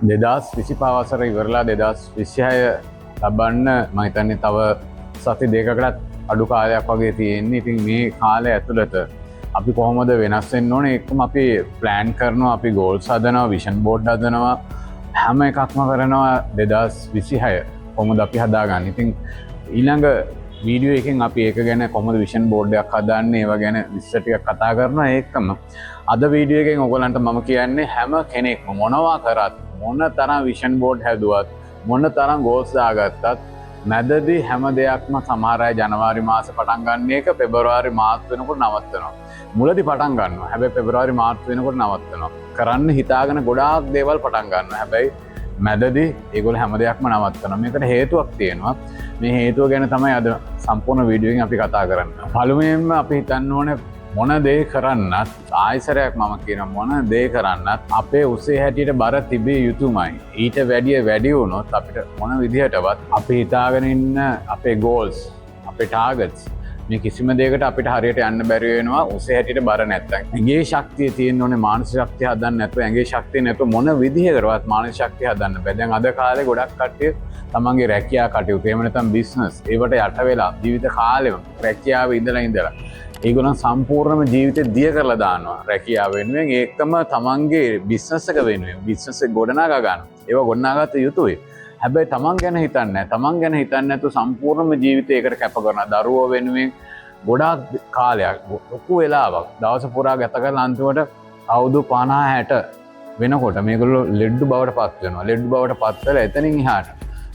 2025 වසර ඉවරලා 2026 ලබන්න මම හිතන්නේ තව සති දෙකකටත් අඩු කාලයක් වගේ තියෙන්නේ. ඉතින් මේ කාලය ඇතුළත අපි කොහොමද වෙනස් වෙන්න ඕනේ? එක්කම අපි ප්ලෑන් කරනවා, අපි ගෝල්ස් හදනවා, විෂන් බෝඩ් හදනවා, හැම එකක්ම කරනවා 2026 කොහොමද අපි හදාගන්නේ. ඉතින් ඊළඟ වීඩියෝ එකෙන් අපි ඒක ගැන කොහොමද විෂන් බෝඩ් එකක් හදාන්නේ ඒව ගැන විස්තර ටිකක් කතා කරනවා. ඒකම අද වීඩියෝ එකෙන් ඔයගලන්ට මම කියන්නේ හැම කෙනෙක්ම මොනවා කරත්, මොන තරම් විෂන් බෝඩ් හැදුවත්, මොන තරම් ගෝල්ස් දාගත්තත් මැදදී හැම දෙයක්ම සමහර අය ජනවාරි මාසේ පටන් ගන්න එක පෙබරවාරි මාර්ච් වෙනකොට නවත්තනවා. මුලදී පටන් ගන්නවා. හැබැයි පෙබරවාරි මාර්ච් වෙනකොට නවත්තනවා. කරන්න හිතාගෙන ගොඩාක් දේවල් පටන් ගන්නවා. හැබැයි මැදදී ඒගොල්ලෝ හැම දෙයක්ම නවත්තනවා. මේකට හේතුවක් තියෙනවා. මේ හේතුව ගැන තමයි අද සම්පූර්ණ වීඩියෝ එකෙන් අපි කතා කරන්නේ. පළමුවෙන්ම අපි හිතන්න ඕනේ මොන දේ කරන්නත්, ආයසරයක් මම කියන මොන දේ කරන්නත් අපේ උසේ හැටියට බර තිබිය යුතුමයි. ඊට වැඩි වුණොත් අපිට මොන විදිහටවත් අපි හිතාගෙන ඉන්න අපේ ගෝල්ස්, අපේ ටාගට්ස් මේ කිසිම දෙයකට අපිට හරියට යන්න බැරි වෙනවා උසේ හැටියට බර නැත්තම්. ඇඟේ ශක්තිය තියෙන්න ඕනේ, මානසික ශක්තිය හදන්න නැතුව, ඇඟේ ශක්තිය නැතුව මොන විදිහකටවත් මානසික ශක්තිය හදන්න බෑ. දැන් අද කාලේ ගොඩක් කට්ටිය තමන්ගේ රැකියා කටයුතු, එහෙම නැත්නම් බිස්නස් ඒවට යට වෙලා ජීවිත කාලෙම රැකියාවේ ඉඳලා ඒගොල්ලන් සම්පූර්ණම ජීවිතේ දිය කරලා දානවා රැකියාව වෙනුවෙන්. ඒකම තමන්ගේ බිස්නස් එක වෙනුවෙන් බිස්නස් එක ගොඩනගා ගන්න. ඒව ගොඩනගාගත යුතුයි. හැබැයි තමන් ගැන හිතන්නේ නැහැ. තමන් ගැන හිතන්නේ නැතුව සම්පූර්ණම ජීවිතේ ඒකට කැප කරනවා. දරුවෝ වෙනුවෙන් ගොඩාක් කාලයක්, ලොකු වෙලාවක් දවස පුරා ගත කරලා අන්තිමට අවුරුදු 50 60 වෙනකොට මේගොල්ලෝ ලෙඩ බවට පත් වෙනවා. ලෙඩ බවට පත් වෙලා එතනින් එහාට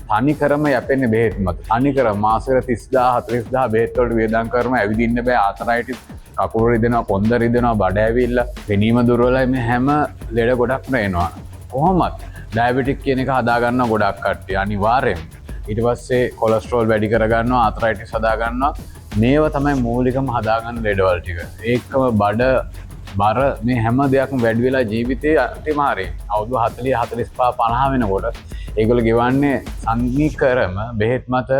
තනිකරම යැපෙන්නේ බෙහෙත් මත. තනිකර මාසෙකට 30000 40000 බෙහෙත් වලට වියදම් කරනවා. ඇවිදින්න බෑ, ආතරයිටිස්, කකුල රිදෙනවා, කොන්ද රිදෙනවා, බඩ ඇවිල්ලා, පෙනීම දුර්වලයි. මේ හැම ලෙඩ ගොඩක්ම එනවා. කොහොමත් ඩයබටික් කියන එක හදා ගන්නවා ගොඩක් කට්ටිය අනිවාර්යෙන්. ඊට පස්සේ කොලෙස්ටරෝල් වැඩි කර ගන්නවා, ආතරයිටිස් හදා ගන්නවා. මේව තමයි මූලිකම හදාගන්න ලෙඩවල් ටික. ඒකම බඩ බර මේ හැම දෙයක්ම වැඩි වෙලා ජීවිතේ අතිමාරේ අවුරුදු 40 45 50 වෙනකොට ඒගොල්ලෝ ගෙවන්නේ සංකීකරම බෙහෙත් මත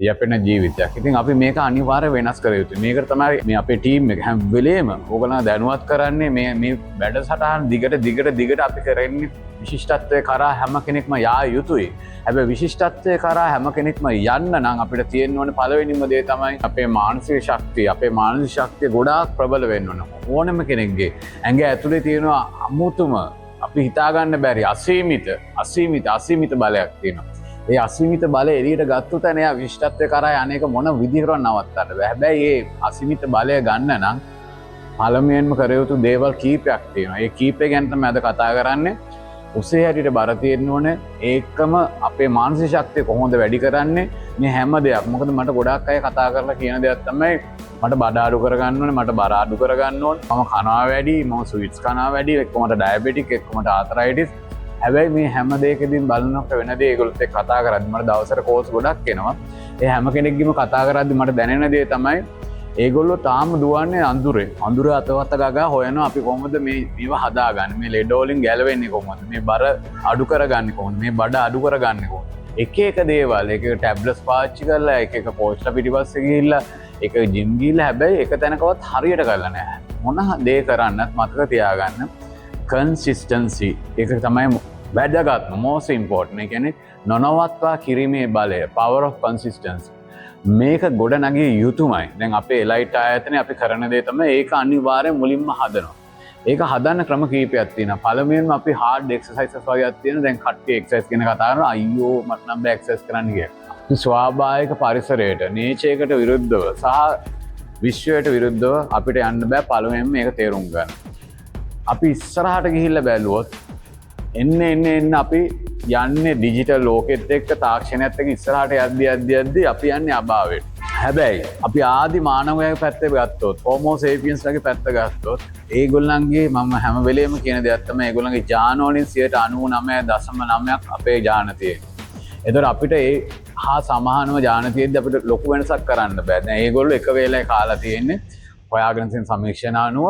යැපෙන ජීවිතයක්. ඉතින් අපි මේක අනිවාර්ය වෙනස් කර යුතුයි. මේකට තමයි මේ අපේ ටීම් එක හැම වෙලේම ඕගොල්ලෝ දැනුවත් කරන්නේ මේ වැඩසටහන දිගට අපි කරන්නේ විශිෂ්ටත්වයේ කරා හැම කෙනෙක්ම යා යුතුයි. හැබැයි විශිෂ්ටත්වයේ කරා හැම කෙනෙක්ම යන්න නම් අපිට තියෙන්න ඕනේ පළවෙනිම දේ තමයි අපේ මානසික ශක්තිය. අපේ මානසික ශක්තිය ගොඩාක් ප්‍රබල වෙන්න ඕන. ඕනම කෙනෙක්ගේ ඇඟ ඇතුලේ තියෙන අමුතුම අපි හිතාගන්න බැරි අසීමිත බලයක් තියෙනවා. ඒ අසීමිත බලය එළියට ගත්තොත් එයා විශිෂ්ටත්වයේ කරා යන්නේක මොන විදිහකට නවත්තන්න බෑ. හැබැයි මේ අසීමිත බලය ගන්න නම් පළමුවෙන්ම කර යුතු දේවල් කීපයක් තියෙනවා. ඒ කීපය ගැන තමයි අද කතා කරන්නේ. උසේ හැටියට බර තියෙන්න ඕනේ. ඒකම අපේ මානසික ශක්තිය කොහොමද වැඩි කරන්නේ? මේ හැම දෙයක්. මොකද මට ගොඩාක් අය කතා කරලා කියන දෙයක් තමයි මට බඩ අඩු කරගන්න ඕනේ, මට බර අඩු කරගන්න ඕනේ. මම කනවා වැඩි, මම ස්වීට්ස් කනවා වැඩි, එක්ක මට ඩයබටික්, එක්ක මට ආතරයිටිස්. හැබැයි මේ හැම දෙයකදීම බලනකොට වෙන දේ ඒගොල්ලොත් එක්ක කතා කරද්දි මට දවසට කෝස් ගොඩක් එනවා. ඒ හැම කෙනෙක්ගේම කතා කරද්දි මට දැනෙන දේ තමයි ඒගොල්ලෝ තාම දුවන්නේ අඳුර අතවත ගගා හොයනවා අපි කොහොමද මේව හදාගන්නේ, මේ ලෙඩ වලින් ගැලවෙන්නේ කොහොමද, මේ බර අඩු කරගන්නේ කොහොමද, මේ බඩ අඩු කරගන්නේ කොහොමද. එක දේවල්, එක ටැබ්ලට්ස් පාවිච්චි කරලා, එක කෝච්ලා පිටිපස්සේ ගිහිල්ලා, එක ජිම් ගිහිල්ලා, හැබැයි එක තැනකවත් හරියට කරලා නැහැ. මොන දේ කරන්නත් මතක තියාගන්න කන්සිස්ටන්සි එක තමයි වැදගත්ම, most important. ඒ කියන්නේ නොනවත්වා කිරීමේ බලය, power of consistency. මේක ගොඩ නගිය යුතුමයි. දැන් අපේ එලයිට් ආයතනයේ අපි කරන දේ තමයි ඒක අනිවාර්යෙන් මුලින්ම හදනවා. ඒක හදන්න ක්‍රම කීපයක් තියෙනවා. පළමුවෙන්ම අපි hard exercises වගේක් තියෙනවා. දැන් කට්ටිය exercise ගැන කතා කරනවා. අයියෝ මට නම් බෑ exercise කරන්න කියලා. ස්වාභාවික පරිසරයට, nature එකට විරුද්ධව සහ විශ්වයට විරුද්ධව අපිට යන්න බෑ. පළමුවෙන්ම මේක තේරුම් ගන්න. අපි ඉස්සරහට ගිහිල්ලා බැලුවොත් එන්න අපි යන්නේ ඩිජිටල් ලෝකෙත් එක්ක, තාක්ෂණයත් එක්ක ඉස්සරහට යද්දි අපි යන්නේ අභාවයට. හැබැයි අපි ආදි මානවයාගේ පැත්තේ ගත්තොත්, හෝමෝ සේපියන්ස් ලගේ පැත්ත ගත්තොත්, ඒගොල්ලන්ගේ මම හැම වෙලේම කියන දෙයක් තමයි ඒගොල්ලන්ගේ ඥාන වලින් 99.9% අපේ ඥාන තියෙනවා. ඒතර අපිට ඒ හා සමානව ඥාන තියෙද්දි අපිට ලොකු වෙනසක් කරන්න බෑ. දැන් ඒගොල්ලෝ එක වේලයි කාලා තියෙන්නේ හොයාගෙන තියෙන සමීක්ෂණ අනුව.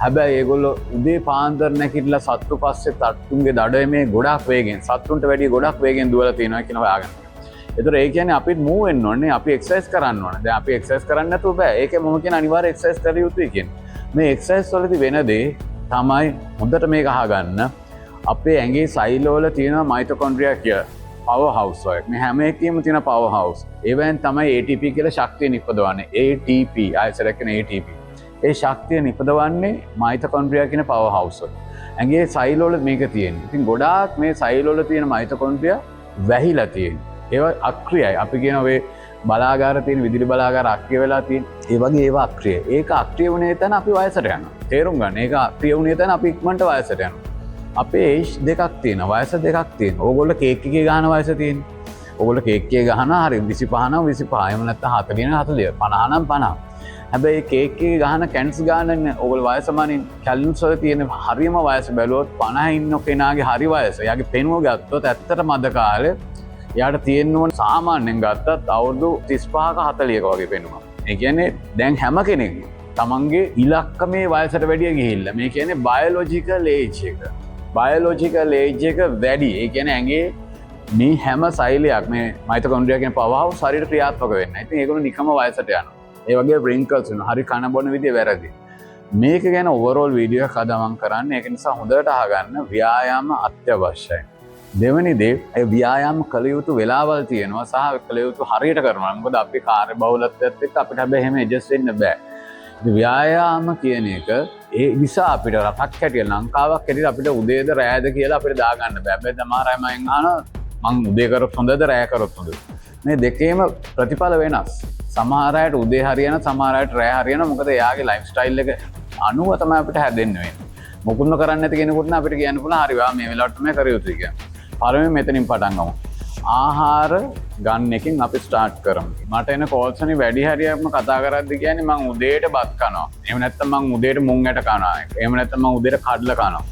හැබැයි ඒගොල්ලෝ උදේ පාන්දර නැගිටලා සත්තු පස්සේ තට්ටුන්ගේ දඩයමේ ගොඩක් වේගෙන්, සත්තුන්ට වැඩිය ගොඩක් වේගෙන් දුවලා තියෙනවා කියන හොයාගෙන. ඒතර ඒ කියන්නේ අපිට මූව් වෙන්න ඕනේ, අපි එක්සර්සයිස් කරන්න ඕනේ. දැන් අපි එක්සර්සයිස් කරන්න නැතුව බෑ. ඒකේ මම කියන අනිවාර්ය එක්සර්සයිස් කර යුතුයි කියන්නේ. මේ එක්සර්සයිස් වලදී වෙන දේ තමයි හොඳට මේක අහගන්න. අපේ ඇගේ සයිලෝල තියෙන මයිතොකොන්ඩ්‍රියා කිය පව හවස් මේ හැම එකම තියෙන පව හවස් ඒවැන් තමයි ATP කියල ශක්තිය නිපදවන්නේ ATP අයසරැකෙන ATP ඒ ශක්තිය නිපදවන්නේ මයිතකොන්ඩ්‍රියා කියන පව හවස් ඇගේ සයිලෝල මේක තියෙන ඉතින් ගොඩාක් මේ සයිලෝල තියෙන මයිතකොන්ඩ්‍රියා වැහිලා තියෙන ඒව අක්‍රියයි අපි කියනවේ බලාගාර තියෙන විදිලි බලාගාර අක්‍රිය වෙලා තියෙන ඒ වගේ ඒවා අක්‍රිය ඒක අක්‍රිය වුණේ තැන අපි වයසට යනවා තේරුම් ගන්න ඒක අක්‍රිය වුණේ තැන අපි ඉක්මනට වයසට යනවා අපේ ඒජ් දෙකක් තියෙන වයස දෙකක් තියෙන ඕගොල්ලෝ කේක් එකේ ගහන වයස තියෙන ඕගොල්ලෝ කේක් එකේ ගහන හරි 25 නම් 25 එහෙම නැත්නම් 40 නම් 40 50 නම් 50 හැබැයි කේක් එකේ ගහන කැන්ස් ගානන්න ඕගොල්ලෝ වයස මානින් කැලරිස් වල තියෙන හරියම වයස බැලුවොත් 50 ඉන්න කෙනාගේ හරි වයස එයාගේ පෙනුම ගත්තොත් ඇත්තටම අද කාලේ එයාට තියෙන්න ඕන සාමාන්‍යයෙන් ගත්තත් අවුරුදු 35ක 40ක වගේ පෙනුමක් ඒ කියන්නේ දැන් හැම කෙනෙක්ම තමන්ගේ ඉලක්කමේ වයසට වැඩිය ගිහිල්ලා මේ කියන්නේ බයොලොජිකල් ඒජ් එක බයලෝජිකල් ඒජ් එක වැඩි ඒ කියන ඇගේ මේ හැම සයිලයක් මේ මයිතකොන්ඩ්‍රියා කියන පවහව ශරීර ක්‍රියාත්මක වෙන්න ඉතින් ඒගොල්ලෝ නිකම්ම වයසට යනවා ඒ වගේ wrinkles වෙනවා හරි කන බොන විදිය වැරදි මේක ගැන ඕවරෝල් වීඩියෝ එකක් අද මම කරන්නේ ඒක නිසා හොඳට අහගන්න ව්‍යායාම අත්‍යවශ්‍යයි දෙවෙනි දේ ඒ ව්‍යායාම කළ යුතු වෙලාවල් තියෙනවා සහ කළ යුතු හරියට කරනවා මොකද අපි කාර්ය බහුලත්වයත් එක්ක අපිට හැබැයි එහෙම ඇඩ්ජස්ට් වෙන්න බෑ ව්‍යායාම කියන එක ඒ නිසා අපිට රටක් හැටියට ලංකාවක් හැටියට අපිට උදේද රෑද කියලා අපිට දාගන්න බෑ. හැබැයි සමහර අය මගෙන් අහනවා මං උදේ කරොත් හොඳද රෑ කරොත් හොඳද? මේ දෙකේම ප්‍රතිඵල වෙනස්. සමහර අයට උදේ හරියන සමහර අයට රෑ හරියන මොකද එයාගේ ලයිෆ් ස්ටයිල් එක අනුව තමයි අපිට හැදෙන්න වෙන්නේ. මොකුත්ම කරන්නේ නැති කෙනෙකුට නම් අපිට කියන්න පුළුවන් හරි වා මේ වෙලාවට තමයි කර යුතුයි කියලා. පළවෙනි මෙතනින් පටන් ගමු. ආහාර ගන්න එකෙන් අපි ස්ටාර්ට් කරමු. මට එන කෝල්ස් වලින් වැඩි හරියක්ම කතා කරද්දි කියන්නේ මං උදේට බත් කනවා. එහෙම නැත්නම් මං උදේට මුං ඇට කනවා. එහෙම නැත්නම් මං උදේට කඩල කනවා.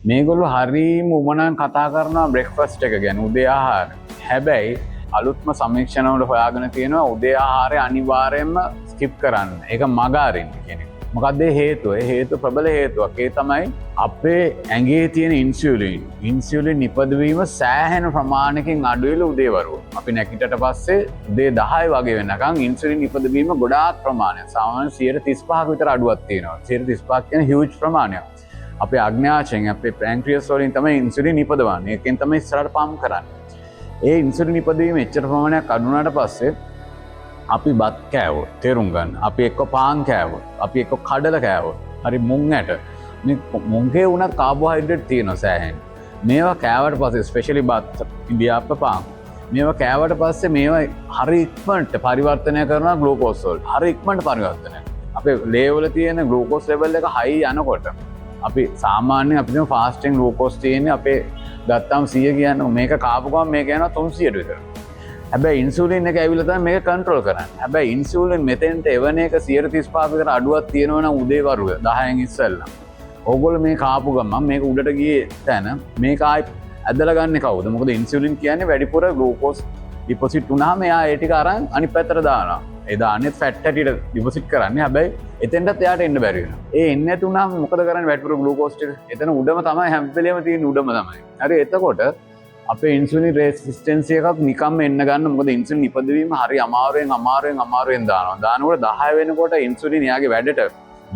මේගොල්ලෝ හරියම උමනන් කතා කරනවා බ්‍රෙක්ෆාස්ට් එක ගැන උදේ ආහාර. හැබැයි අලුත්ම සමීක්ෂණ වල හොයාගෙන තියෙනවා උදේ ආහාරය අනිවාර්යයෙන්ම ස්කිප් කරන්න. ඒක මග අරින්න කියන එක. මොකක්ද හේතුව? ඒ හේතුව ප්‍රබල හේතුවක්. ඒ තමයි අපේ ඇඟේ තියෙන ඉන්සියුලින් නිපදවීම සෑහෙන ප්‍රමාණයකින් අඩු වෙලා උදේවරුව. අපි නැගිටට පස්සේ උදේ 10 වගේ වෙනකන් ඉන්සියුලින් නිපදවීම ගොඩාක් ප්‍රමාණයක්. සාමාන්‍ය 135ක විතර අඩුවක් තියෙනවා. 135ක් කියන්නේ හියුජ් ප්‍රමාණයක්. අපේ අග්න්‍යාශයෙන් අපේ පැන්ක්‍රියස් වලින් තමයි ඉන්සියුලින් නිපදවන්නේ. ඒකෙන් තමයි ඉස්සරහට පම්ප් කරන්නේ. ඒ ඉන්සියුලින් නිපදවීම එච්චර ප්‍රමාණයක් අඩු වුණාට පස්සේ අපි බත් කෑවොත් තේරුම් ගන්න අපි එක්ක පාන් කෑවොත් අපි එක්ක කඩල කෑවොත් හරි මුං ඇට මේ මුංගේ උනත් කාබෝහයිඩ්‍රේට් තියෙනවා සෑහෙන මේවා කෑවට පස්සේ ස්පෙෂලි බත් ඉන්දියාප්ප පාන් මේවා කෑවට පස්සේ මේවා හරි ඉක්මනට පරිවර්තනය කරනවා ග්ලූකෝස් වලට හරි ඉක්මනට පරිවර්තනය අපේ ලේ වල තියෙන ග්ලූකෝස් ලෙවල් එක හයි යනකොට අපි සාමාන්‍යයෙන් අපිට ෆාස්ටින් ග්ලූකෝස් තියෙන්නේ අපේ ගත්තාම 100 කියන්නේ මේක කාපු ගමන් මේක යනවා 300ට විතර හැබැයි ඉන්සුලින් එක ඇවිල්ලා තමයි මේක කන්ට්‍රෝල් කරන්නේ. හැබැයි ඉන්සුලින් මෙතෙන්ට එවන එක 135 විතර අඩුවක් තියෙනවා නම් උදේ වරුව 10න් ඉස්සෙල්ලා. ඕගොල්ලෝ මේ කාපු ගමන් මේක උඩට ගියේ තැන මේක ආයි ඇදලා ගන්න කවුද? මොකද ඉන්සුලින් කියන්නේ වැඩිපුර ග්ලූකෝස් ඩිපොසිට් වුණාම එයා ඒ ටික අරන් අනිත් පැත්තට දානවා. ඒ දාන්නේ ෆැට් හැටියට ඩිපොසිට් කරන්නේ. හැබැයි එතෙන්ටත් එයාට එන්න බැරි වෙනවා. ඒ එන්නේ නැති වුණාම මොකද කරන්නේ වැඩිපුර ග්ලූකෝස් ටික? එතන උඩම තමයි හැම වෙලේම තියෙන උඩම තමයි. හරි එතකොට අපේ ඉන්සුලින් රෙසිස්ටන්සි එකක් නිකම්ම එන්න ගන්න මොකද ඉන්සුලින් නිපදවීම හරි අමාරුවෙන් දානකොට 10 වෙනකොට ඉන්සුලින් එයාගේ වැඩට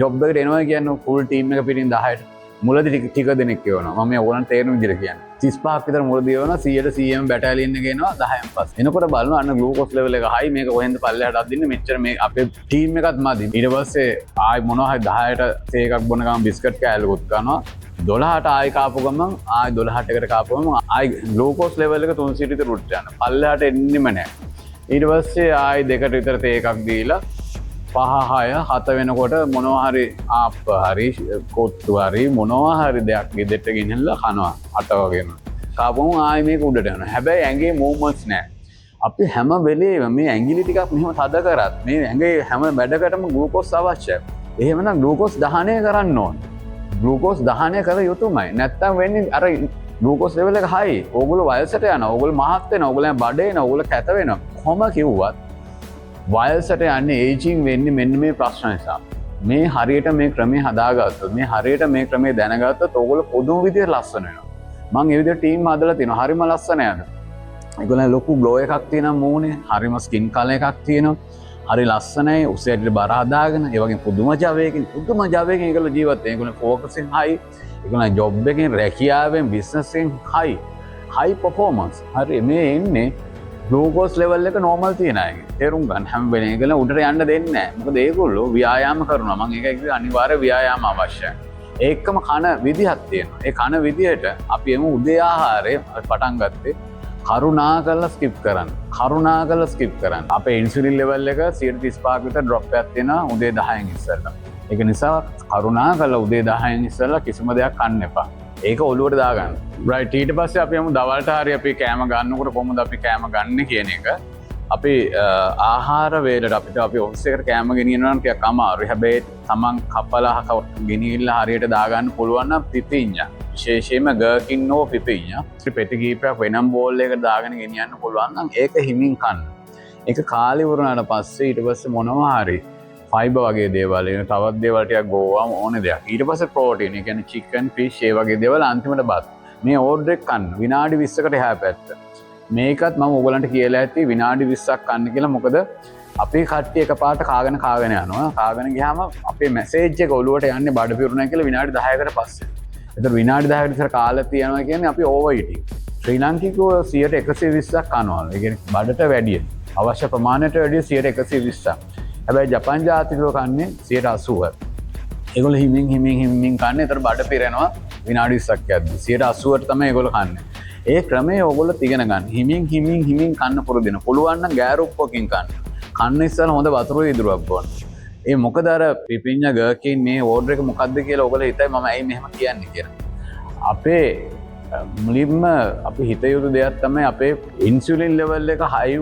ජොබ් එකට එනවා කියන්නේ ෆුල් ටීම් එක පිටින් 10ට මුලදී ටික දෙනෙක් කියනවා මම ඕගොල්ලන්ට තේරුම් විදිහට කියන්නේ 35ක් විතර මුලදී වෙනවා 100ට 100ම බැටාලියන් එක එනවා 10න් පස්සේ එනකොට බලනවා අන්න ග්ලූකෝස් ලෙවල් එක හයි මේක කොහෙන්ද පල්ලෙහාට අදින්නේ මෙච්චර මේ අපේ ටීම් එකත් මදි ඊට පස්සේ ආයි මොනවා හරි 10ට තේ එකක් බොන ගමන් බිස්කට් කෑල්ලකුත් කනවා 12ට ආයි කාපු ගමන් ආයි 12ට එකට කාපු ගමන් ආයි ග්ලූකෝස් ලෙවල් එක 300 විතර උඩට යනවා. පල්ලෙහාට එන්නෙම නැහැ. ඊට පස්සේ ආයි දෙකට විතර තේ එකක් දීලා 5 6 7 වෙනකොට මොනවා හරි ආප්ප හරි කොත්තු හරි මොනවා හරි දෙයක් ගෙදරට ගෙනල්ලා කනවා 8 වගේම. කාපුවම ආයි මේක උඩට යනවා. හැබැයි ඇඟේ මූව්මන්ට්ස් නැහැ. අපි හැම වෙලේම මේ ඇඟිලි ටිකක් මෙහෙම තද කරත් මේ ඇඟේ හැම වැඩකටම ග්ලූකෝස් අවශ්‍යයි. එහෙමනම් ග්ලූකෝස් දහනය කරන්න ඕන. ග්ලූකෝස් දහනය කර යුතුමයි. නැත්තම් වෙන්නේ අර ග්ලූකෝස් ලෙවල් එක හයි. ඕගොල්ලෝ වයසට යනවා. ඕගොල්ලෝ මහත් වෙනවා. ඕගොල්ලෝ බඩ එනවා. ඕගොල්ලෝ කැත වෙනවා. කොහොම කිව්වත් වයසට යන්නේ ඒජින් වෙන්නේ මෙන්න මේ ප්‍රශ්න නිසා. මේ හරියට මේ ක්‍රමේ හදාගත්තොත් මේ හරියට මේ ක්‍රමේ දැනගත්තොත් ඕගොල්ලෝ පොදුම විදියට ලස්සන වෙනවා. මම ඒ විදිහට ටීම් හදලා තිනවා. හරිම ලස්සන යනවා. ඒගොල්ලෝ ලොකු ග්ලෝ එකක් තියෙනවා මූණේ. හරිම ස්කින් කලර් එකක් තියෙනවා. හරි ලස්සනයි උසයට බර හදාගෙන ඒ වගේ පුදුම ජවයකින් ඒගොල්ලෝ ජීවත් වෙනවා. ඒගොල්ලෝ ෆෝකසින් හයි. ඒගොල්ලෝ ජොබ් එකෙන් රැකියාවෙන් බිස්නස් එකෙන් හයි පර්ෆෝමන්ස්. හරි මේ එන්නේ ග්ලූකෝස් ලෙවල් එක නෝමල් තියෙන අය. තේරුම් ගන්න හැම වෙලේම ඒගොල්ලෝ උඩට යන්න දෙන්නේ නැහැ. මොකද ඒගොල්ලෝ ව්‍යායාම කරනවා. මම ඒක කිව්වේ අනිවාර්ය ව්‍යායාම අවශ්‍යයි. ඒකම කන විදිහක් තියෙනවා. ඒ කන විදිහට අපි එමු උදේ ආහාරය පටන් ගත්තේ කරුණා කරලා ස්කිප් කරන්න. අපේ ඉන්සුලින් ලෙවල් එක 135ක විතර ඩ්‍රොප් එකක් තියෙනවා උදේ 10න් ඉස්සෙල්ලා. ඒක නිසා කරුණා කරලා උදේ 10න් ඉස්සෙල්ලා කිසිම දෙයක් කන්න එපා. ඒක ඔලුවට දාගන්න. රයිට් ඊට පස්සේ අපි යමු දවල්ට හරි අපි කෑම ගන්නකොට කොහොමද අපි කෑම ගන්න කියන එක. අපි ආහාර වේලට අපිට අපි ඔෆිස් එකට කෑම ගෙනියනවා නම් ටිකක් අමාරුයි. හැබැයි තමන් කපලා ගෙනිහිල්ලා හරියට දාගන්න පුළුවන් නම් පිපිඤ්ඤා. විශේෂයෙන්ම ගර්කින් හෝ පිපිඤ්ඤා. පෙති කීපයක් වෙනම් බෝල් එකකට දාගෙන ගෙනියන්න පුළුවන් නම් ඒක හිමින් කන්න. ඒක කාලේ වුණාට පස්සේ ඊට පස්සේ මොනවා හරි ෆයිබර් වගේ දේවල් එන තවත් දේවල් ටිකක් ගෝවාම ඕනේ දෙයක්. ඊට පස්සේ ප්‍රෝටීන්, ඒ කියන්නේ චිකන්, ෆිෂ් ඒ වගේ දේවල් අන්තිමට බත්. මේ ඕඩර් එක කන්න විනාඩි 20කට එහා පැත්ත. මේකත් මම ඔයගලන්ට කියලා ඇති විනාඩි 20ක් කන්න කියලා. මොකද අපේ කට්ටිය එකපාරට කාගෙන යනවා. කාගෙන ගියාම අපේ මැසේජ් එක ඔලුවට යන්නේ බඩ පිරුණා කියලා විනාඩි 10කට පස්සේ. ඒතර විනාඩි 10කට ඉස්සර කාලා තියනවා කියන්නේ අපි ඕවර් ඊටින්. ශ්‍රී ලාංකිකයෝ 120ක් කනවා. ඒ කියන්නේ බඩට වැඩිය. අවශ්‍ය ප්‍රමාණයට වැඩිය 120ක්. හැබැයි ජපාන් ජාතිකයෝ කන්නේ 180ක්. ඒගොල්ලෝ හිමින් කන්නේ. ඒතර බඩ පිරෙනවා විනාඩි 20ක් යද්දි. 180ට තමයි ඒගොල්ලෝ කන්නේ. ඒ ක්‍රමය ඔයගොල්ලෝ ඉගෙන ගන්න. හිමින් කන්න පුරුදු වෙන. පුළුවන් නම් ගෑරුප්පකින් කන්න. කන්න ඉස්සෙල්ලා හොඳ වතුර ඉදුරුවක් බොන්න. ඒ මොකද අර පිපිඤ්ඤා ගර්කින් මේ ඕඩර් එක මොකද්ද කියලා ඔයගොල්ලෝ හිතයි මම ඇයි මෙහෙම කියන්නේ කියලා. අපේ මුලින්ම අපි හිත යුතු දෙයක් තමයි අපේ ඉන්සුලින් ලෙවල් එක හයි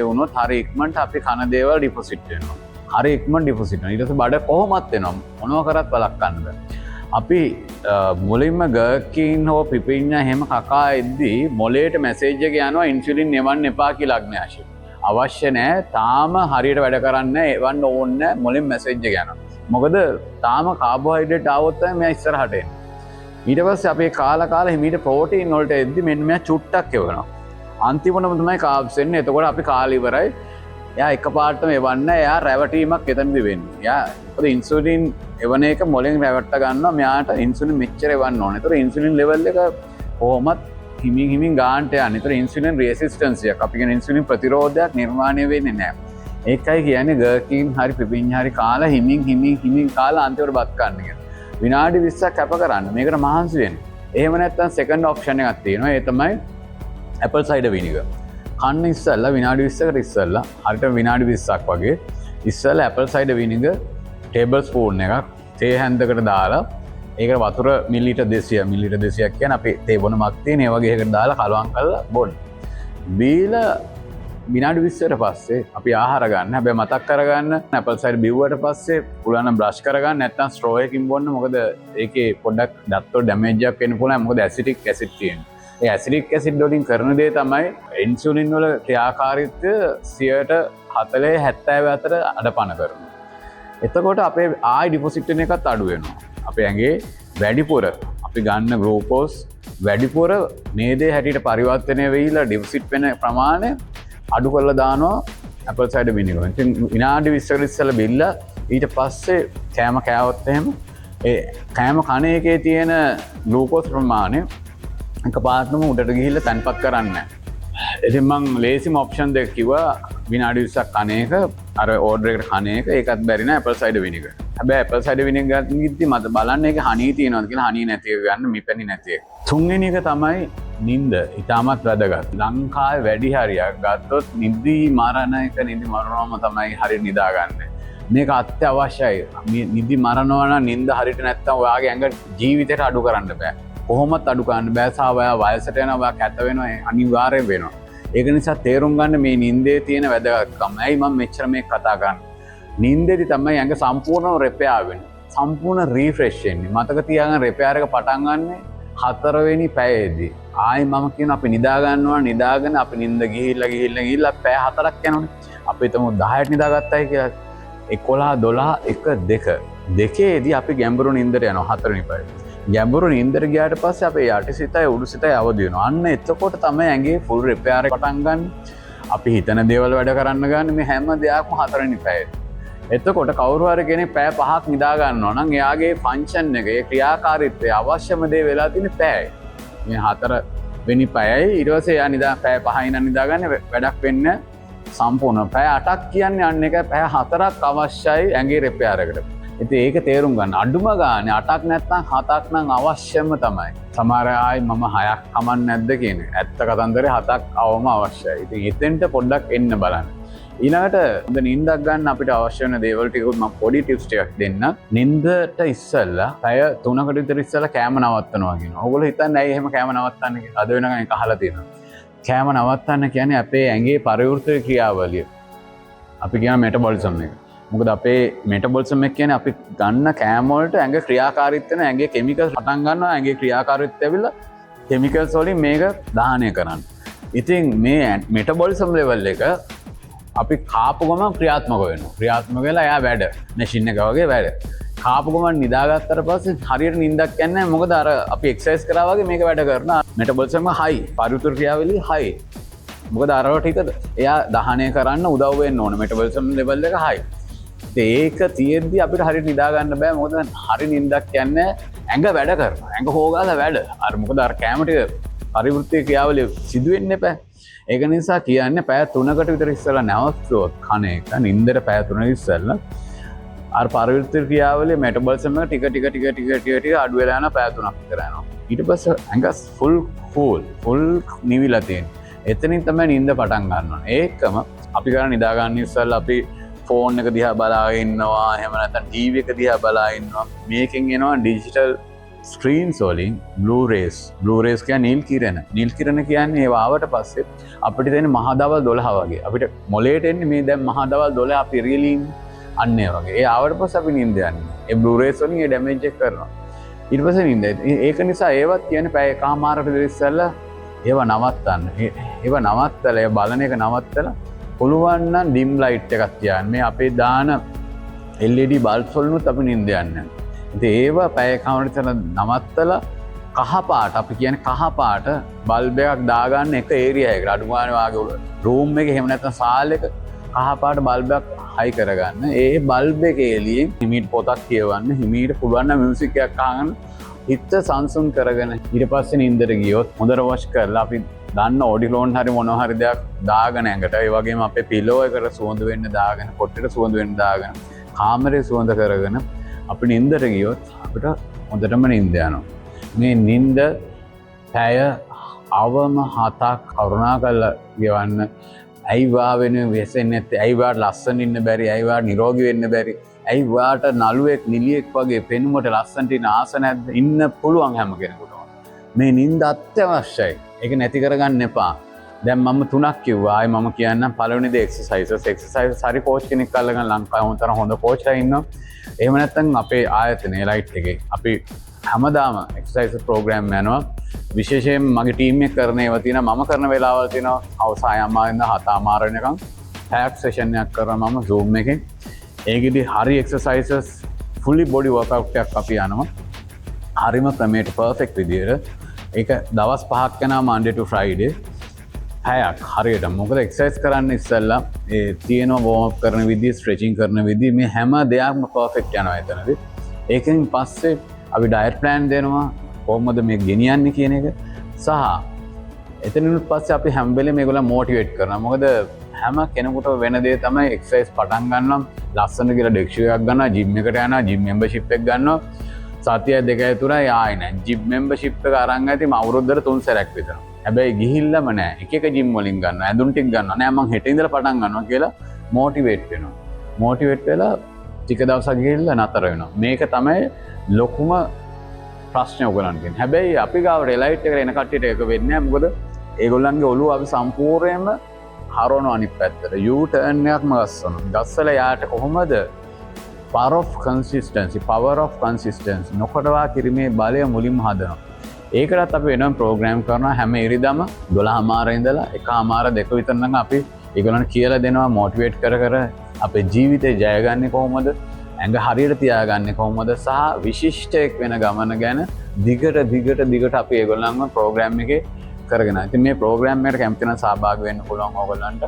වුණොත් හරි ඉක්මනට අපි කන දේවල් ඩිපොසිට් වෙනවා. හරි ඉක්මනට ඩිපොසිට් වෙනවා. ඊට පස්සේ බඩ කොහොමත් වෙනවා. මොනවා කරත් වළක්වන්න බෑ. අපි මුලින්ම ගර්කින් හෝ පිපිඤ්ඤා එහෙම කකා එද්දී මොලේට මැසේජ් එක යනවා ඉන්සුලින් එවන්න එපා කියලා අග්නයාශය. අවශ්‍ය නැහැ. තාම හරියට වැඩ කරන්න එවන්න ඕනේ මුලින් මැසේජ් එක යනවා. මොකද තාම කාබෝහයිඩ්‍රේට් ආවොත් තමයි මෙයා ඉස්සරහට එන්නේ. ඊට පස්සේ අපි කාලා හිමීට ප්‍රෝටීන් වලට එද්දි මෙන්න මෙයා චුට්ටක් එවනවා. අන්තිමටම තමයි කාබ්ස් එන්නේ. එතකොට අපි කාලා ඉවරයි. එයා එකපාරටම එවන්න. එයා රැවටීමක් එතනදි වෙන්නේ. එයා මොකද ඉන්සුලින් එවන එක මොලෙන් රැවට්ට ගන්නවා. මෙයාට ඉන්සුලින් මෙච්චර එවන්න ඕනේ. ඒතර ඉන්සුලින් ලෙවල් එක කොහොමත් හිමින් ගාන්ට යන. ඒතර ඉන්සුලින් රෙසිස්ටන්ස් එකක් අපි කියන ඉන්සුලින් ප්‍රතිරෝධයක් නිර්මාණය වෙන්නේ නැහැ. ඒකයි කියන්නේ ගර්කින් හරි පිපිඤ්ඤා හරි කාලා හිමින් කාලා අන්තිමට බත් කන්න කියලා. විනාඩි 20ක් කැප කරන්න. මේකට මහන්සි වෙන්න. එහෙම නැත්නම් සෙකන්ඩ් ඔප්ෂන් එකක් තියෙනවා. ඒ තමයි ඇපල් සයිඩර් විනිගර්. කන්න ඉස්සෙල්ලා විනාඩි 20කට ඉස්සෙල්ලා හරියට විනාඩි 20ක් වගේ ඉස්සෙල්ලා ඇපල් සයිඩර් විනිගර් ටේබල් ස්පූන් එකක් තේ හැන්දකට දාලා ඒකට වතුර මිලිලීටර් 200ක් කියන්නේ අපි තේ බොන මක් තියෙන ඒ වගේ එකකට දාලා කලවම් කරලා බොන්න. බීලා විනාඩි 20කට පස්සේ අපි ආහාර ගන්න. හැබැයි මතක් කරගන්න ඇපල් සයිඩර් බිව්වට පස්සේ පුළුවන් නම් බ්‍රෂ් කරගන්න නැත්නම් ස්ට්‍රෝ එකකින් බොන්න. මොකද ඒකේ පොඩ්ඩක් දත්වල ඩැමේජ් එකක් වෙන්න පුළුවන්. මොකද ඇසිටික් ඇසිඩ් තියෙනවා. ඒ ඇසිඩික් ඇසිඩ් වලින් කරන දේ තමයි ඉන්සුලින් වල ක්‍රියාකාරීත්වය 40-70 අතර අඩපණ කරනවා. එතකොට අපේ ආයි ඩිපොසිට් වෙන එකත් අඩු වෙනවා. අපේ ඇඟේ වැඩිපුර අපි ගන්න ග්ලූකෝස් වැඩිපුර නේදේ හැටියට පරිවර්තනය වෙයිලා ඩිපොසිට් වෙන ප්‍රමාණය අඩු කරලා දානවා ඇපල් සයිඩර් විනිගර්. ඉතින් විනාඩි 20කට ඉස්සෙල්ලා බිල්ලා ඊට පස්සේ කෑම කෑවොත් එහෙම ඒ කෑම කන එකේ තියෙන ග්ලූකෝස් ප්‍රමාණය එකපාරටම උඩට ගිහිල්ලා තැන්පත් කරන්නේ නැහැ. ඉතින් මං ලේසිම ඔප්ෂන් දෙක කිව්වා විනාඩි 20ක් කන එක අර ඕඩර් එකට කන එක ඒකත් බැරි නෑ ඇපල් සයිඩර් විනිගර්. හැබැයි ඇපල් සයිඩර් විනිගර් ගිද්දි මට බලන්න ඒක හනී තියෙනවද කියලා හනී නැති එක ගන්න මිපැණි නැති එක. තුන්වෙනි එක තමයි නිින්ද. ඉතාමත් වැදගත්. ලංකාවේ වැඩි හරියක් ගත්තොත් නිදි මරණ එක නිදි මරනවම තමයි හරියට නිදාගන්නේ. මේක අත්‍යවශ්‍යයි. නිදි මරනවා නම් නිින්ද හරියට නැත්තම් ඔයාගේ ඇඟ ජීවිතේට අඩු කරන්න බෑ. කොහොමත් අඩු කරන්න බෑ. සාවයා වයසට යනවා, ඔයා කැත වෙනවා, අනිවාර්යෙන් වෙනවා. ඒක නිසා තේරුම් ගන්න මේ නිින්දේ තියෙන වැදගත්කම. ඇයි මම මෙච්චර මේ කතා කරන්නේ? නිින්දේදී තමයි ඇඟ සම්පූර්ණව රිපෙයාර් වෙන්නේ. සම්පූර්ණ රීෆ්‍රෙෂ් වෙන්නේ. මතක තියාගන්න රිපෙයාර් එක පටන් ගන්නෙ 4 වෙනි පැයේදී. ආයි මම කියන අපි නිදා ගන්නවා, නිදාගෙන අපි නිින්ද ගිහිල්ලා පැය 4ක් යනවනේ. අපි හිතමු 10ට නිදාගත්තයි කියලා. 11, 12, 1, 2. දෙකේදී අපි ගැඹුරු නිින්දට යනවා 4 වෙනි පැයේ. ගැඹුරු නින්දර ගියාට පස්සේ අපේ යටි සිතයි උඩු සිතයි අවදි වෙනවා. අන්න එතකොට තමයි ඇඟේ ෆුල් රිපෙයාර් එක පටන් ගන්න. අපි හිතන දේවල් වැඩ කරන්න ගන්න මේ හැම දෙයක්ම 4 වෙනි පැය. එතකොට කවුරු හරි කෙනෙක් පැය 5ක් නිදා ගන්නවා නම් එයාගේ ෆන්ක්ෂන් එක, ඒ ක්‍රියාකාරීත්වය අවශ්‍යම දේ වෙලා තියෙන පැයයි. මේ 4 වෙනි පැයයි ඊට පස්සේ එයා නිදා පැය 5 ඉඳන් නිදා ගන්න වැඩක් වෙන්න සම්පූර්ණ පැය 8ක් කියන්නේ අන්න එක පැය 4ක් අවශ්‍යයි ඇඟේ රිපෙයාර් එකට. ඉතින් ඒක තේරුම් ගන්න. අඩුම ගානේ 8ක් නැත්නම් 7ක් නම් අවශ්‍යම තමයි. සමහර අය මම 6ක් කමන්නේ නැද්ද කියන. ඇත්ත කතන්දරේ 7ක් අවම අවශ්‍යයි. ඉතින් එතෙන්ට පොඩ්ඩක් එන්න බලන්න. ඊළඟට හොඳ නිින්දක් ගන්න අපිට අවශ්‍ය වෙන දේවල් ටිකක් මම පොඩි ටිප්ස් ටිකක් දෙන්න. නිින්දට ඉස්සෙල්ලා පැය 3කට විතර ඉස්සෙල්ලා කෑම නවත්තනවා කියනවා. ඕගොල්ලෝ හිතන්නේ ඇයි එහෙම කෑම නවත්තන්නේ කියලා. අද වෙනකන් ඒක අහලා තියෙනවා. කෑම නවත්තන්න කියන්නේ අපේ ඇඟේ පරිවෘත්තක ක්‍රියාවලිය. අපි කියන මෙටබොලිසම් එක. මොකද අපේ මෙටබොලිසම් එක කියන්නේ අපි ගන්න කෑම වලට ඇඟ ක්‍රියාකාරීත්වය වෙන ඇඟේ කෙමිකල්ස් පටන් ගන්නවා. ඇඟේ ක්‍රියාකාරීත්වය ඇවිල්ලා කෙමිකල්ස් වලින් මේක දහනය කරන්න. ඉතින් මේ මෙටබොලිසම් ලෙවල් එක අපි කාපු ගමන් ක්‍රියාත්මක වෙනවා. ක්‍රියාත්මක වෙලා එයා වැඩ මැෂින් එක වගේ වැඩ. කාපු ගමන් නිදාගත්තට පස්සේ හරියට නිින්දක් යන්නේ නැහැ. මොකද අර අපි එක්සර්සයිස් කරා වගේ මේක වැඩ කරනවා. මෙටබොලිසම් එක හයි, පරිවෘත්තක ක්‍රියාවලිය හයි. මොකද අරව ටිකද එයා දහනය කරන්න උදව් වෙන්න ඕන. මෙටබොලිසම් ලෙවල් එක හයි. ඒක තියෙද්දි අපිට හරියට නිදා ගන්න බෑ. මොකද හරි නිින්දක් යන්නේ ඇඟ වැඩ කරනවා. ඇඟ හොගාලා වැඩ. අර මොකද අර කැම ටික පරිවෘත්තක ක්‍රියාවලිය සිදු වෙන්නේ නැහැ. ඒක නිසා කියන්නේ පැය 3කට විතර ඉස්සෙල්ලා නැවතුනොත් කන එක නිින්දට පැය 3 ඉස්සෙල්ලා අර පරිවෘත්තක ක්‍රියාවලිය මෙටබොලිසම් එක ටික අඩු වෙලා යන පැය 3ක් විතර යනවා. ඊට පස්සේ ඇඟ ෆුල් නිවිලා තියෙනවා. එතනින් තමයි නිින්ද පටන් ගන්න ඕනේ. ඒකම අපි කරන් නිදා ගන්න ඉස්සෙල්ලා අපි ෆෝන් එක දිහා බලාගෙන ඉන්නවා. එහෙම නැත්නම් ටීවී එක දිහා බලාගෙන ඉන්නවා. මේකෙන් එනවා ඩිජිටල් ස්ක්‍රීන්ස් වලින් බ්ලූ රේස් කියන්නේ නිල් කිරණ. නිල් කිරණ කියන්නේ ඒව ආවට පස්සේ අපිට දෙන මහදවල් 12 වගේ. අපිට මොලේට එන්නේ මේ දැන් මහදවල් 12 අපි රියලි අන්නේ වගේ. ඒ ආවට පස්සේ අපි නිින්ද යන්නේ. ඒ බ්ලූ රේස් වලින් ඒ ඩැමේජ් එක කරනවා. ඊට පස්සේ නිින්ද. ඒක නිසා ඒවත් කියන්නේ පැය එකමාරකට විතර ඉස්සෙල්ලා ඒව නවත්තන්න. ඒව නවත්තලා ඒ බලන එක නවත්තලා පුළුවන් නම් ඩිම් ලයිට් එකක් තියන්න. මේ අපේ දාන LED බල්බ්ස් වලිනුත් අපි නිින්ද යන්නේ. ඉතින් ඒව පැය එකමාරකට නවත්තලා කහ පාට අපි කියන්නේ කහ පාට බල්බ් එකක් දාගන්න එක ඒරියා එකකට. අඩු ගානේ වාගේ රූම් එකේ එහෙම නැත්නම් සාල් එක කහ පාට බල්බ් එකක් හයි කරගන්න. ඒ බල්බ් එකේ එළියෙන් හිමීට පොතක් කියවන්න. හිමීට පුළුවන් නම් මියුසික් එකක් අහගෙන හිත සංසුන් කරගෙන ඊට පස්සේ නින්දට ගියොත් හොඳට වොෂ් කරලා අපි දන්න ඔඩිලෝන් හරි මොනවා හරි දෙයක් දාගෙන ඇඟට ඒ වගේම අපේ පිලෝ එකට සුවඳ වෙන්න දාගෙන පොට්ටේට සුවඳ වෙන්න දාගෙන කාමරේ සුවඳ කරගෙන අපි නින්දට ගියොත් අපිට හොඳටම නින්ද යනවා. මේ නින්ද පැය අවම 7ක් කරුණා කරලා ගෙවන්න. ඇයි වා වෙන වෙසෙන්නේ නැත්තේ? ඇයි වාට ලස්සන ඉන්න බැරි? ඇයි වාට නිරෝගී වෙන්න බැරි? ඇයි වාට නළුවෙක් නිලියෙක් වගේ පෙනුමට ලස්සනට ඉන්න ආස නැද්ද? ඉන්න පුළුවන් හැම කෙනෙකුටම. මේ නිින්ද අත්‍යවශ්‍යයි. ඒක නැති කරගන්න එපා. දැන් මම 3ක් කිව්වා. ආයි මම කියන්නම් පළවෙනි දේ එක්සර්සයිසස් හරි කෝච් කෙනෙක් අල්ලගෙන ලංකාවේ උන්තර හොඳ කෝච්ලා ඉන්නවා. එහෙම නැත්නම් අපේ ආයතනයේ ලයිට් එකේ අපි හැමදාම එක්සර්සයිස් ප්‍රෝග්‍රෑම් යනවා. විශේෂයෙන් මගේ ටීම් එක කරන ඒවා තියෙනවා. මම කරන වෙලාවල් තියෙනවා. හවස 6:00 7:00 වෙනකන් පැක් සෙෂන් එකක් කරනවා මම Zoom එකෙන්. ඒකෙදි හරි එක්සර්සයිසස් ෆුලි බොඩි වර්ක්අවුට් එකක් අපි යනවා. හරිම ක්‍රමයට පර්ෆෙක්ට් විදියට. ඒක දවස් 5ක් යනවා Monday to Friday. හැයක් හරියට. මොකද එක්සර්සයිස් කරන්න ඉස්සෙල්ලා ඒ තියෙන වෝම් අප් කරන විදිය, ස්ට්‍රෙචින් කරන විදිය මේ හැම දෙයක්ම පර්ෆෙක්ට් යනවා එතනදී. ඒකෙන් පස්සේ අපි ඩයට් ප්ලෑන් දෙනවා. කොහොමද මේ ගෙනියන්නේ කියන එක. සහ එතනිනුත් පස්සේ අපි හැම වෙලේම මේගොල්ලෝ මොටිවේට් කරනවා. මොකද හැම කෙනෙකුට වෙන දේ තමයි එක්සර්සයිස් පටන් ගන්නවා. ලස්සන කියලා ඩෙක්ෂෝ එකක් ගන්නවා, ජිම් එකට යනවා, ජිම් මෙම්බර්ෂිප් එක ගන්නවා. සතිය 2-3 ආයෙ නැහැ. ජිම් මෙම්බර්ෂිප් එක අරන් ඇති අවුරුද්දට 3 සැරයක් විතර. හැබැයි ගිහිල්ලාම නැහැ. එක ජිම් වලින් ගන්නවා, ඇඳුම් ටික ගන්නවා. නෑ මං හෙට ඉඳලා පටන් ගන්නවා කියලා මොටිවේට් වෙනවා. මොටිවේට් වෙලා ටික දවසක් ගිහිල්ලා නතර වෙනවා. මේක තමයි ලොකුම ප්‍රශ්නය ඔයගලන්ගෙන්. හැබැයි අපි ගාවට එලයිට් එකට එන කට්ටියට ඒක වෙන්නේ නැහැ. මොකද ඒගොල්ලන්ගේ ඔළුව අපි සම්පූර්ණයෙන්ම හරවනවා අනිත් පැත්තට. U turn එකක්ම ගස්සනවා. ගස්සලා යාට කොහොමද power of consistency නොකඩවා කිරීමේ බලය මුලින්ම හදනවා. ඒකටත් අපි වෙනම ප්‍රෝග්‍රෑම් කරනවා. හැම ඉරිදම 12:00 ඉඳලා 1:00 2 විතර නම් අපි ඒගොල්ලන්ට කියලා දෙනවා, මොටිවේට් කර අපේ ජීවිතේ ජයගන්නේ කොහොමද, ඇඟ හරියට තියාගන්නේ කොහොමද සහ විශිෂ්ටයෙක් වෙන ගමන ගැන දිගට අපි ඒගොල්ලන්ව ප්‍රෝග්‍රෑම් එකේ කරගෙන. ඉතින් මේ ප්‍රෝග්‍රෑම් එකට කැමති නම් සහභාගී වෙන්න පුළුවන් ඕගොල්ලන්ට.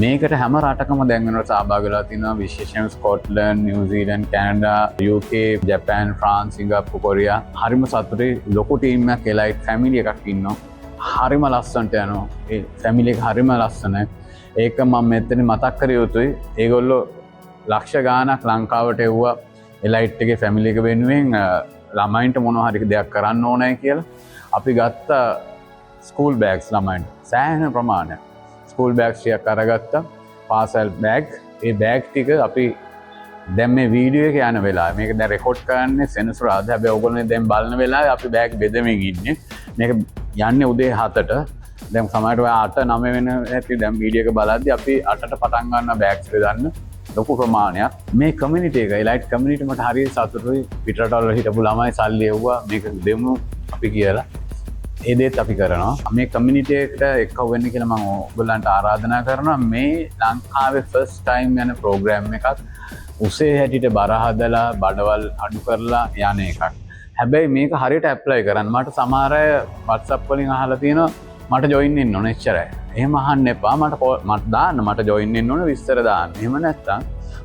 මේකට හැම රටකම දැන් වෙනකොට සහභාගී වෙලා තිනවා. විශේෂයෙන් ස්කොට්ලන්ඩ්, නිව්සීලන්ඩ්, කැනඩා, UK, ජපාන්, ෆ්‍රාන්ස්, සිංගප්පූරු, කොරියා. හරිම සතුටුයි. ලොකු ටීම් එකක් එලයිට් ෆැමිලි එකක් ඉන්නවා. හරිම ලස්සනට යනවා. ඒ ෆැමිලි එක හරිම ලස්සනයි. ඒක මම මෙතන මතක් කර යුතුයි. ඒගොල්ලෝ ලක්ෂ ගාණක් ලංකාවට එව්වා එලයිට් එකේ ෆැමිලි එක වෙනුවෙන් ළමයින්ට මොනවා හරි දෙයක් කරන්න ඕනයි කියලා. අපි ගත්ත ස්කූල් බෑග්ස් ළමයින්ට සෑහෙන ප්‍රමාණයක් ස්කූල් බෑග්ස් ටිකක් අරගත්තා. පාසල් බෑග්. ඒ බෑග් ටික අපි දැන් මේ වීඩියෝ එක යන වෙලාවේ මේක දැන් රෙකෝඩ් කරන්නේ සෙනසුරාදා. හැබැයි ඕගොල්ලෝ දැන් බලන වෙලාවේ අපි බෑග් බෙදමින් ඉන්නේ. මේක යන්නේ උදේ 7ට. දැන් සමහරට ඔය 8 9 වෙන හැටි දැන් වීඩියෝ එක බලද්දි අපි 8ට පටන් ගන්න බෑග්ස් බෙදන්න. ලොකු ප්‍රමාණයක්. මේ කමියුනිටි එක එලයිට් කමියුනිටි මට හරියට සතුටුයි. පිටරටවල හිටපු ළමයි සල්ලි එව්වා මේක දෙමු අපි කියලා. ඒ දේත් අපි කරනවා. මේ කමියුනිටි එකට එක්ව වෙන්න කියලා මම ඔයගොල්ලන්ට ආරාධනා කරනවා. මේ ලංකාවේ ෆස්ට් ටයිම් යන ප්‍රෝග්‍රෑම් එකක්. උසේ හැටියට බර හදලා බඩවල් අඩු කරලා යන එකක්. හැබැයි මේක හරියට ඇප්ලයි කරන්න. මට සමහර අය WhatsApp වලින් අහලා තියෙනවා මට ජොයින් වෙන්න ඕන එච්චරයි. එහෙම අහන්න එපා. මට දාන්න මට ජොයින් වෙන්න ඕන විස්තර දාන්න. එහෙම නැත්නම්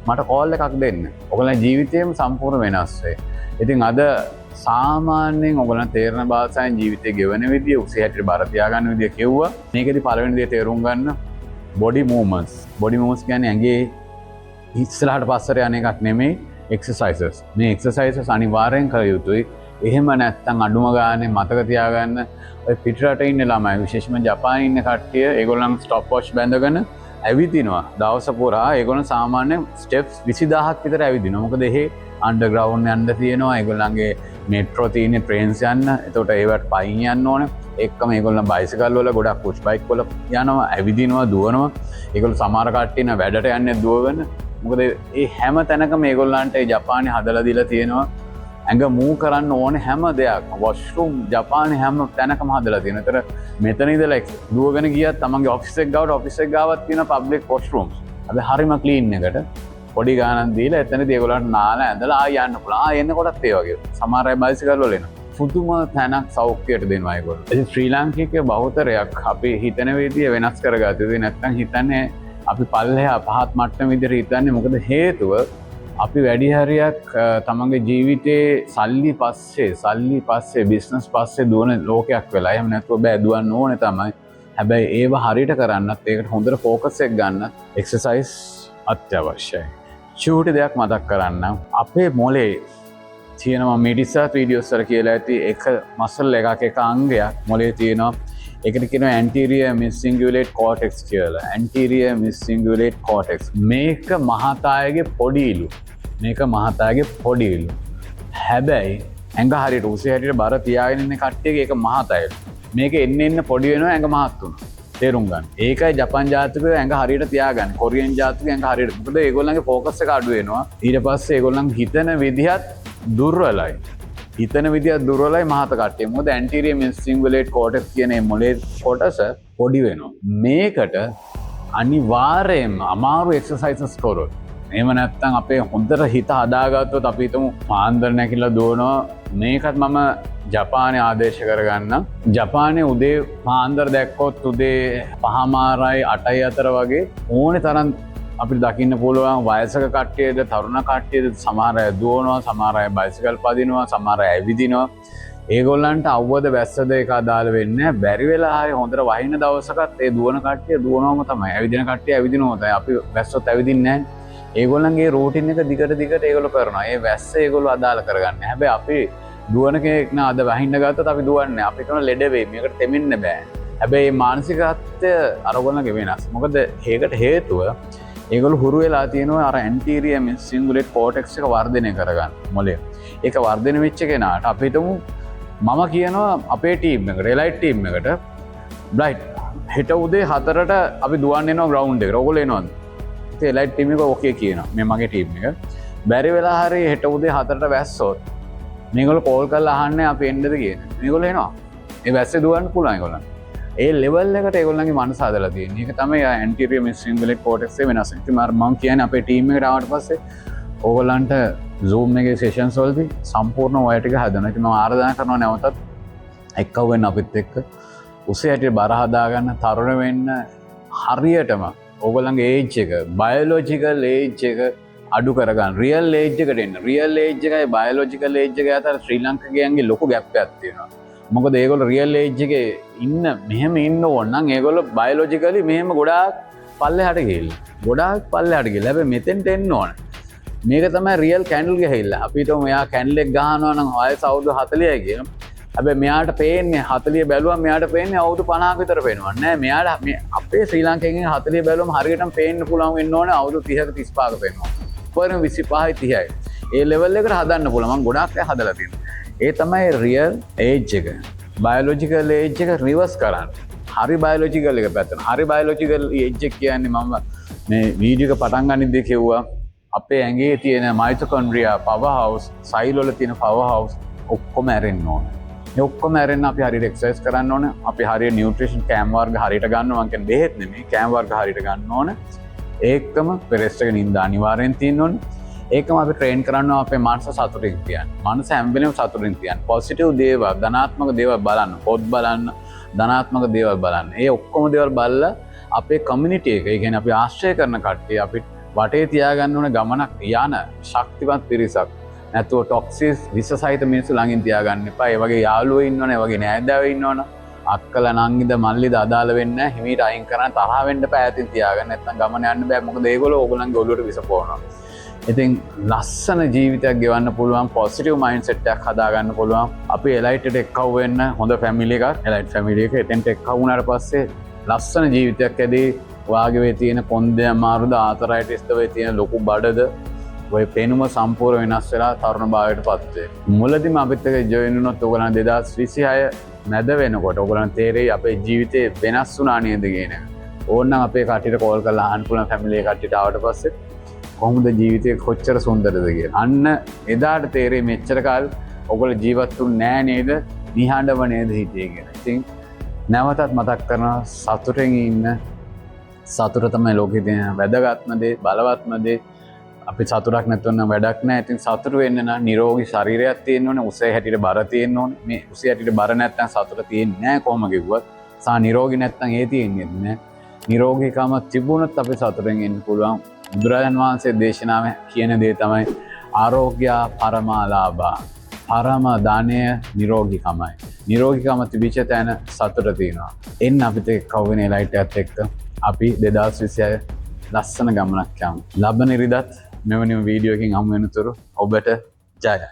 මට කෝල් එකක් දෙන්න. ඔයගොල්ලන්ගේ ජීවිතේම සම්පූර්ණ වෙනස් වෙයි. ඉතින් අද සාමාන්‍යයෙන් ඔයගොල්ලන් තේරෙන භාෂාවෙන් ජීවිතේ ගෙවන විදිය උසේ හැටියට බර තියාගන්න විදිය කිව්වා. මේකෙදි පළවෙනි දේ තේරුම් ගන්න බොඩි මූවමන්ට්ස්. බොඩි මූවමන්ට්ස් කියන්නේ ඇඟේ ඉස්සරහට පස්සට යන එකක් නෙමෙයි එක්සර්සයිසස්. මේ එක්සර්සයිසස් අනිවාර්යෙන් කළ යුතුයි. එහෙම නැත්නම් අඩුම ගානේ මතක තියාගන්න ඔය පිටරට ඉන්න ළමයි විශේෂයෙන්ම ජපානයේ ඉන්න කට්ටිය ඒගොල්ලන් ස්ටොප් වොච් බැඳගෙන ඇවිදිනවා. දවස පුරා ඒගොල්ලන් සාමාන්‍ය ස්ටෙප්ස් 20000ක් විතර ඇවිදිනවා. මොකද එහෙ අන්ඩර්ග්‍රවුන්ඩ් යන්න තියෙනවා. ඒගොල්ලන්ගේ මෙට්‍රෝ තියෙන ට්‍රේන්ස් යන්න. එතකොට ඒවට පයින් යන්න ඕනේ. එක්කම ඒගොල්ලන් බයිසිකල් වල ගොඩක් පුෂ් බයික් වල යනවා, ඇවිදිනවා, දුවනවා. ඒගොල්ලෝ සමහර කට්ටිය ඉන්න වැඩට යන්නේ දුවගෙන. මොකද ඒ හැම තැනකම ඒගොල්ලන්ට ඒ ජපානයේ හදලා දීලා තියෙනවා. ඇඟ මූ කරන්න ඕනේ හැම දෙයක්. වොෂ්රූම් ජපානයේ හැම තැනකම හදලා තියෙනවා. ඒතර මෙතන ඉඳලා දුවගෙන ගියත් තමන්ගේ ඔෆිස් එක ගාවට ඔෆිස් එක ගාවත් තියෙන පබ්ලික් වොෂ්රූම්ස්. අපි හරිම ක්ලීන් එකට පොඩි ගානක් දීලා එතනදී ඒගොල්ලන්ට නාලා ඇඳලා ආය යන්න පුළුවන්. එන්නකොටත් ඒ වගේ. සමහර අය බයිසිකල් වල එනවා. පුදුම තැනක් සෞඛ්‍යයට දෙනවා ඒගොල්ලෝ. ඉතින් ශ්‍රී ලාංකිකයේ බහුතරයක් අපි හිතන විදිය වෙනස් කරගත යුතුයි. නැත්නම් හිතන්නේ අපි පල්ලෙහා පහත් මට්ටම විදිහට හිතන්නේ. මොකද හේතුව අපි වැඩි හරියක් තමන්ගේ ජීවිතේ සල්ලි පස්සේ බිස්නස් පස්සේ දුවන ලෝකයක් වෙලා. එහෙම නැත්නම් බෑ දුවන්න ඕනේ තමයි. හැබැයි ඒව හරියට කරන්නත් ඒකට හොඳට ෆෝකස් එක ගන්නත් එක්සර්සයිස් අත්‍යවශ්‍යයි. චූටි දෙයක් මතක් කරන්න. අපේ මොලේ තියෙනවා මිඩිසත් වීඩියෝස් වල කියලා ඇති එක මසල් එක අංගයක් මොලේ තියෙනවා. ඒකට කියනවා anterior miscingulate cortex කියලා. anterior miscingulate cortex. මේක මහතායගේ පොඩි ඉලු. හැබැයි ඇඟ හරියට උසේ හැටියට බර තියාගෙන ඉන්න කට්ටියගේ ඒක මහතයලු. මේක එන්න පොඩි වෙනවා ඇඟ මහත් වෙනවා. තේරුම් ගන්න. ඒකයි ජපාන් ජාතිකයෝ ඇඟ හරියට තියාගන්න. කොරියන් ජාතිකයෝ ඇඟ හරියට. මොකද ඒගොල්ලන්ගේ ફોකස් එක අඩු වෙනවා. ඊට පස්සේ ඒගොල්ලන් හිතන විදිහත් දුර්වලයි. මහත කට්ටිය. මොකද anterior miscingulate cortex කියන මේ මොලේ කොටස පොඩි වෙනවා. මේකට අනිවාර්යයෙන්ම අමාරු එක්සර්සයිසස් කරොත්. එහෙම නැත්නම් අපේ හොඳට හිත හදාගත්තොත් අපි හිතමු පාන්දර නැකිලා දුවනවා. මේකත් මම ජපානයේ ආදේශ කරගන්න. ජපානයේ උදේ පාන්දර දැක්කොත් උදේ 5:00යි 8:00යි අතර වගේ ඕනේ තරම් අපිට දකින්න පුළුවන් වයසක කට්ටියද තරුණ කට්ටියද සමහර අය දුවනවා, සමහර අය බයිසිකල් පදිනවා, සමහර අය ඇවිදිනවා. ඒගොල්ලන්ට අවුවද වැස්සද එක අදාළ වෙන්නේ නැහැ. බැරි වෙලා හරි හොඳට වහින දවසකත් ඒ දුවන කට්ටිය දුවනවම තමයි. ඇවිදින කට්ටිය ඇවිදිනවම තමයි. අපි වැස්සොත් ඇවිදින්නේ නැහැ. ඒගොල්ලන්ගේ රූටින් එක දිගට ඒගොල්ලෝ කරනවා. ඒ වැස්ස ඒගොල්ලෝ අදාළ කරගන්නේ. හැබැයි අපි දුවන කෙනෙක් නා අද වහින්න ගත්තොත් අපි දුවන්නේ. අපි කරන ලෙඩ වෙයි. මේකට දෙමින්න බෑ. හැබැයි මානසිකත්වය අරගොල්ලන්ගේ වෙනස්. මොකද ඒකට හේතුව ඒගොල්ලෝ හුරු වෙලා තියෙනවා අර anterior miscingulate cortex එක වර්ධනය කරගන්න මොලේ. ඒක වර්ධනය වෙච්ච කෙනාට අපි හිතමු මම කියනවා අපේ ටීම් එකට එලයිට් ටීම් එකට බ්ලයිට් හෙට උදේ 4ට අපි දුවන්න එනවා ග්‍රවුන්ඩ් එකට. ඔයගොල්ලෝ එනවද? ඉතින් එලයිට් ටීම් එක ඕකේ කියනවා. මේ මගේ ටීම් එක. බැරි වෙලා හරි හෙට උදේ 4ට වැස්සොත් මේගොල්ලෝ කෝල් කරලා අහන්නේ අපි එන්නද කියන. මේගොල්ලෝ එනවා. ඒ වැස්සේ දුවන්න පුළුවන් ඒගොල්ලන්. ඒ ලෙවල් එකට ඒගොල්ලන්ගේ මනස හදලා තියෙන්නේ. ඒක තමයි anterior miscingulate cortex එක වෙනස්. ඉතින් මම කියන්නේ අපේ ටීම් එකට ආවට පස්සේ ඕගොල්ලන්ට Zoom එකේ sessions වලදී සම්පූර්ණ ඔය ටික හදනවා. ඉතින් මම ආරාධනා කරනවා නැවතත් එක්කව වෙන්න අපිත් එක්ක. උසේ හැටියට බර හදාගන්න තරුණ වෙන්න හරියටම ඕගොල්ලන්ගේ ඒජ් එක බයොලොජිකල් ඒජ් එක අඩු කරගන්න රියල් ඒජ් එකට එන්න. රියල් ඒජ් එකයි බයොලොජිකල් ඒජ් එක අතර ශ්‍රී ලාංකිකයන්ගේ ලොකු ගැප් එකක් තියෙනවා. මොකද ඒගොල්ලෝ රියල් ඒජ් එකේ ඉන්න මෙහෙම ඉන්න ඕන නම් ඒගොල්ලෝ බයොලොජිකලි මෙහෙම ගොඩාක් පල්ලෙහාට ගිහිල්ලා. ගොඩාක් පල්ලෙහාට ගිහිල්ලා. හැබැයි මෙතෙන්ට එන්න ඕන. මේක තමයි රියල් කැන්ඩල් ගහilla. අපිට මෙයා කැන්ඩල් එක ගහනවා නම් වයස අවුරුදු 40යි කියනවා. හැබැයි මෙයාට පේන්නේ 40 බැලුවම මෙයාට පේන්නේ අවුරුදු 50ක විතර පේනවා. නෑ මෙයාට මේ අපේ ශ්‍රී ලාංකිකයන්ගෙන් 40 බැලුවම හරියටම පේන්න පුළුවන් වෙන්න ඕනේ අවුරුදු 30ක 35ක පේනවා. උපරිම 25යි 30යි. ඒ ලෙවල් එකට හදන්න පුළුවන්. මම ගොඩාක් අය හදලා තියෙනවා. ඒ තමයි රියල් ඒජ් එක. බයොලොජිකල් ඒජ් එක රිවර්ස් කරන්න. හරි බයොලොජිකල් එක පැත්තට. හරි බයොලොජිකල් ඒජ් එක කියන්නේ මම මේ වීඩියෝ එක පටන් ගන්නිද්දී කිව්වා අපේ ඇඟේ තියෙන මයිටොකොන්ඩ්‍රියා පවර් හවුස්, සෛල් වල තියෙන පවර් හවුස් ඔක්කොම ඇරෙන්න ඕනේ. මේ ඔක්කොම ඇරෙන්න අපි හරියට එක්සර්සයිස් කරන්න ඕනේ. අපි හරියට නියුට්‍රිෂන් කෑම වර්ග හරියට ගන්න ඕනේ. මම කියන්නේ බෙහෙත් නෙමෙයි. කෑම වර්ග හරියට ගන්න ඕනේ. ඒකම පෙරස්ට් එක නින්ද අනිවාර්යෙන් තියෙන්න ඕනේ. ඒකම අපි ට්‍රේන් කරන්න අපේ මනස සතුටින් තියන්න. මනස හැම වෙලේම සතුටින් තියන්න. පොසිටිව් දේවල්, ධනාත්මක දේවල් බලන්න. පොත් බලන්න, ධනාත්මක දේවල් බලන්න. ඒ ඔක්කොම දේවල් බලලා අපේ කමියුනිටි එක, ඒ කියන්නේ අපි ආශ්‍රය කරන කට්ටිය අපි වටේ තියාගන්න ඕන ගමනක් යන ශක්තිමත් පිරිසක්. නැතුව ටොක්සිස් විස සහිත මිනිස්සු ළඟින් තියාගන්න එපා. ඒ වගේ යාළුවෝ ඉන්නවනේ, ඒ වගේ නෑදෑයෝ ඉන්නවනේ. අක්කලා නංගිද මල්ලිද අදාළ වෙන්නේ නැහැ. හිමීට අයින් කරන්න තරහ වෙන්න පෑතින් තියාගන්න. නැත්නම් ගමන යන්න බෑ. මොකද ඒගොල්ලෝ ඕගොල්ලන්ගේ ඔළුවට විස පොවනවා. ඉතින් ලස්සන ජීවිතයක් ගෙවන්න පුළුවන්, පොසිටිව් මයින්ඩ් සෙට් එකක් හදාගන්න පුළුවන්. අපි එලයිට්ට එක්කව වෙන්න හොඳ ෆැමිලි එකක්, එලයිට් ෆැමිලි එක එතෙන්ට එක්කව වුණාට පස්සේ ලස්සන ජීවිතයක් ඇදී වාගේ වේ තියෙන කොන්දේ අමාරුද ආතරයිටිස්ද වේ තියෙන ලොකු බඩද ඔය පේනුම සම්පූර්ණ වෙනස් වෙලා තරුණ භාවයට පත් වෙයි. මුලදීම අපිත් එක්ක ජොයින් වුණොත් ඔයගොල්ලන් 2026 මැද වෙනකොට ඔයගොල්ලන් තේරෙයි අපේ ජීවිතේ වෙනස් වුණා නේද කියන එක. ඕනනම් අපේ කට්ටියට කෝල් කරලා අහන්න පුළුවන් ෆැමිලි එක කට්ටියට ආවට පස්සේ කොහොමද ජීවිතේ කොච්චර සුන්දරද කියලා. අන්න එදාට තේරෙයි මෙච්චර කාල ඔයගොල්ලෝ ජීවත් වුනේ නෑ නේද? නිහඬව නේද හිටියේ කියලා. ඉතින් නැවතත් මතක් කරනවා සතුටෙන් ඉන්න. සතුට තමයි ලෝකේ තියෙන වැදගත්ම දේ, බලවත්ම දේ. අපි සතුටක් නැතුව නම් වැඩක් නැහැ. ඉතින් සතුට වෙන්න නම් නිරෝගී ශරීරයක් තියෙන්න ඕනේ. උසේ හැටියට බර තියෙන්න ඕනේ. මේ උසේ හැටියට බර නැත්නම් සතුට තියෙන්නේ නැහැ කොහොම කිව්වත්. සා නිරෝගී නැත්නම් ඒ තියෙන්නේ නැහැ. නිරෝගීකම තිබුණොත් අපි සතුටෙන් ඉන්න පුළුවන්. බුදුරජාණන් වහන්සේ දේශනාවේ කියන දේ තමයි ආරෝග්‍ය පරමාලාභා. පරම දානය නිරෝගීකමයි. නිරෝගීකම තිබිච්ච තැන සතුට තියෙනවා. එන්න අපිට කවුවෙන ලයිට් එකත් එක්ක අපි 2026 ලස්සන ගමනක් යමු. ලබන ඉරිදත් මෙවැනි වීඩියෝ එකකින් හමු වෙනතුරු ඔබට ජය.